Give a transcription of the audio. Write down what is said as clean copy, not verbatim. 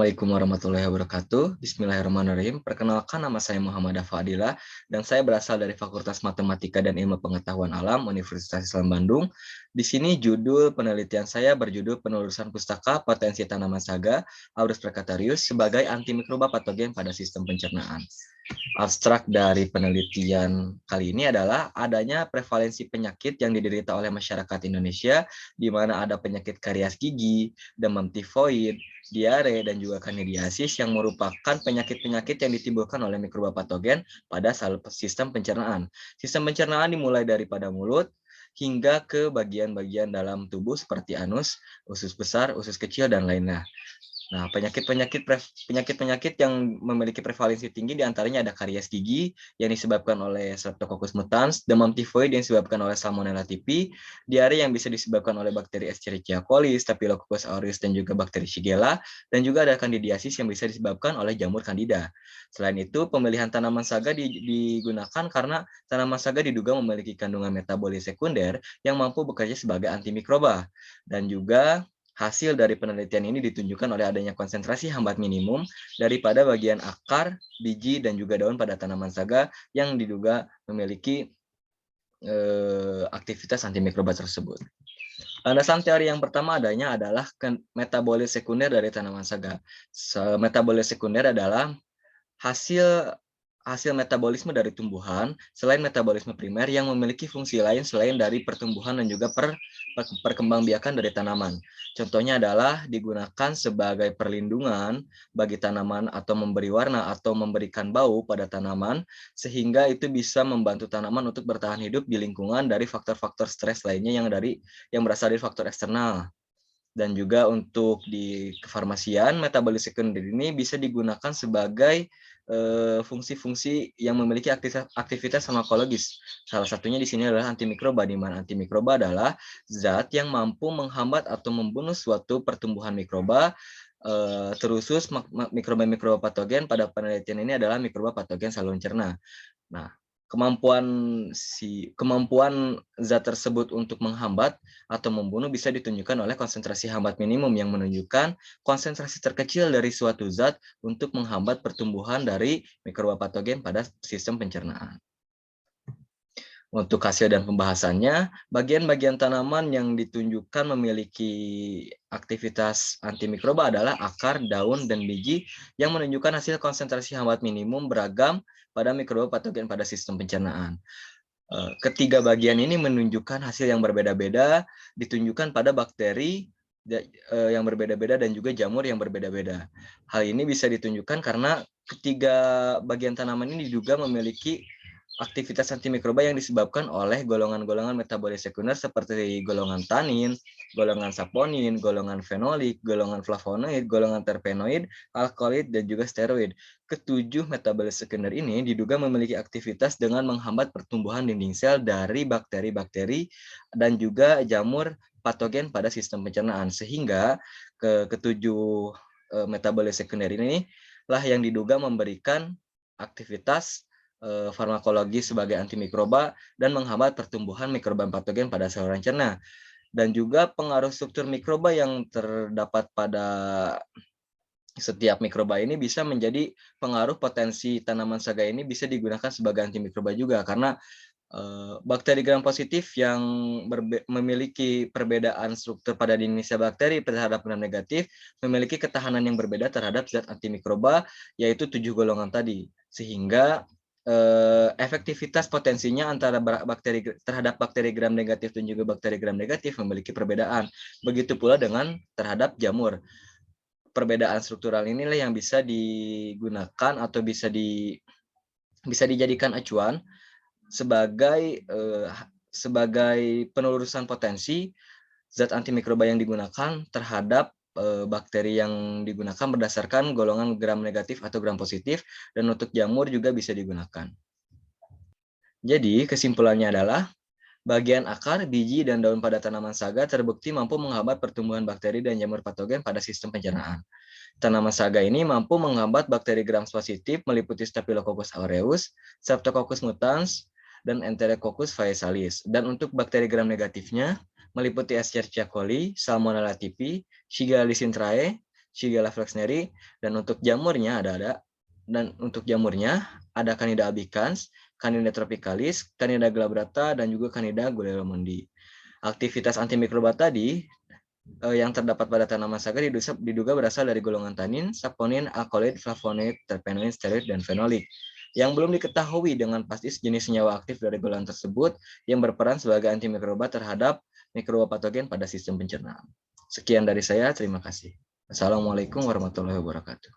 Assalamualaikum warahmatullahi wabarakatuh. Bismillahirrahmanirrahim. Perkenalkan, nama saya Muhammad Fadila dan saya berasal dari Fakultas Matematika dan Ilmu Pengetahuan Alam Universitas Islam Bandung. Di sini judul penelitian saya berjudul Penelusuran Pustaka Potensi Tanaman Saga Aurus Precarius sebagai antimikroba patogen pada sistem pencernaan. Abstrak dari penelitian kali ini adalah adanya prevalensi penyakit yang diderita oleh masyarakat Indonesia, di mana ada penyakit karias gigi, demam tifoid, diare, dan juga kandidiasis yang merupakan penyakit-penyakit yang ditimbulkan oleh mikroba patogen pada sistem pencernaan. Sistem pencernaan dimulai daripada mulut hingga ke bagian-bagian dalam tubuh seperti anus, usus besar, usus kecil, dan lainnya. Nah, penyakit-penyakit yang memiliki prevalensi tinggi diantaranya ada karias gigi yang disebabkan oleh Streptococcus mutans, demam tifoid yang disebabkan oleh Salmonella typhi, diare yang bisa disebabkan oleh bakteri Escherichia coli, Staphylococcus aureus, dan juga bakteri Shigella, dan juga ada kandidiasis yang bisa disebabkan oleh jamur Candida. Selain itu, pemilihan tanaman saga digunakan karena tanaman saga diduga memiliki kandungan metabolit sekunder yang mampu bekerja sebagai antimikroba, dan juga hasil dari penelitian ini ditunjukkan oleh adanya konsentrasi hambat minimum daripada bagian akar, biji, dan juga daun pada tanaman saga yang diduga memiliki aktivitas antimikroba tersebut. Landasan teori yang pertama adanya adalah metabolit sekunder dari tanaman saga. Metabolit sekunder adalah hasil metabolisme dari tumbuhan selain metabolisme primer yang memiliki fungsi lain selain dari pertumbuhan dan juga perkembangbiakan dari tanaman. Contohnya adalah digunakan sebagai perlindungan bagi tanaman atau memberi warna atau memberikan bau pada tanaman sehingga itu bisa membantu tanaman untuk bertahan hidup di lingkungan dari faktor-faktor stres lainnya yang berasal dari faktor eksternal. Dan juga untuk di kefarmasian, metabolit sekunder ini bisa digunakan sebagai fungsi-fungsi yang memiliki aktivitas farmakologis. Salah satunya di sini adalah antimikroba, di mana antimikroba adalah zat yang mampu menghambat atau membunuh suatu pertumbuhan mikroba, terusus mikroba-mikroba patogen. Pada penelitian ini adalah mikroba patogen saluran cerna. Nah, kemampuan zat tersebut untuk menghambat atau membunuh bisa ditunjukkan oleh konsentrasi hambat minimum yang menunjukkan konsentrasi terkecil dari suatu zat untuk menghambat pertumbuhan dari mikroba patogen pada sistem pencernaan. Untuk hasil dan pembahasannya, bagian-bagian tanaman yang ditunjukkan memiliki aktivitas antimikroba adalah akar, daun, dan biji yang menunjukkan hasil konsentrasi hambat minimum beragam pada mikroba patogen pada sistem pencernaan. Ketiga bagian ini menunjukkan hasil yang berbeda-beda, ditunjukkan pada bakteri yang berbeda-beda dan juga jamur yang berbeda-beda. Hal ini bisa ditunjukkan karena ketiga bagian tanaman ini diduga memiliki aktivitas antimikroba yang disebabkan oleh golongan-golongan metabolit sekunder seperti golongan tanin, golongan saponin, golongan fenolik, golongan flavonoid, golongan terpenoid, alkaloid, dan juga steroid. Ketujuh metabolit sekunder ini diduga memiliki aktivitas dengan menghambat pertumbuhan dinding sel dari bakteri-bakteri dan juga jamur patogen pada sistem pencernaan, sehingga ketujuh metabolit sekunder ini lah yang diduga memberikan aktivitas farmakologi sebagai antimikroba dan menghambat pertumbuhan mikroba patogen pada saluran cerna. Dan juga pengaruh struktur mikroba yang terdapat pada setiap mikroba ini bisa menjadi pengaruh potensi tanaman saga ini bisa digunakan sebagai antimikroba juga, karena bakteri gram positif yang memiliki perbedaan struktur pada dinding sel bakteri terhadap gram negatif memiliki ketahanan yang berbeda terhadap zat antimikroba, yaitu 7 golongan tadi, sehingga efektivitas potensinya antara terhadap bakteri gram negatif dan juga bakteri gram negatif memiliki perbedaan. Begitu pula dengan terhadap jamur. Perbedaan struktural inilah yang bisa digunakan atau bisa dijadikan acuan sebagai penelurusan potensi zat antimikroba yang digunakan terhadap bakteri yang digunakan berdasarkan golongan gram negatif atau gram positif, dan untuk jamur juga bisa digunakan. Jadi kesimpulannya adalah bagian akar, biji, dan daun pada tanaman saga terbukti mampu menghambat pertumbuhan bakteri dan jamur patogen pada sistem pencernaan. Tanaman saga ini mampu menghambat bakteri gram positif meliputi Staphylococcus aureus, Streptococcus mutans, dan Enterococcus faecalis. Dan untuk bakteri gram negatifnya meliputi Escherichia coli, Salmonella typhi, Shigella lysintrae, Shigella flexneri, dan untuk jamurnya ada Candida albicans, Candida tropicalis, Candida glabrata, dan juga Candida guelleromondi. Aktivitas antimikroba tadi yang terdapat pada tanaman sagar diduga berasal dari golongan tanin, saponin, alkaloid, flavonoid, terpenoid, steroid, dan fenolik. Yang belum diketahui dengan pasti jenis senyawa aktif dari golongan tersebut yang berperan sebagai antimikroba terhadap mikroba patogen pada sistem pencernaan. Sekian dari saya, terima kasih. Assalamualaikum warahmatullahi wabarakatuh.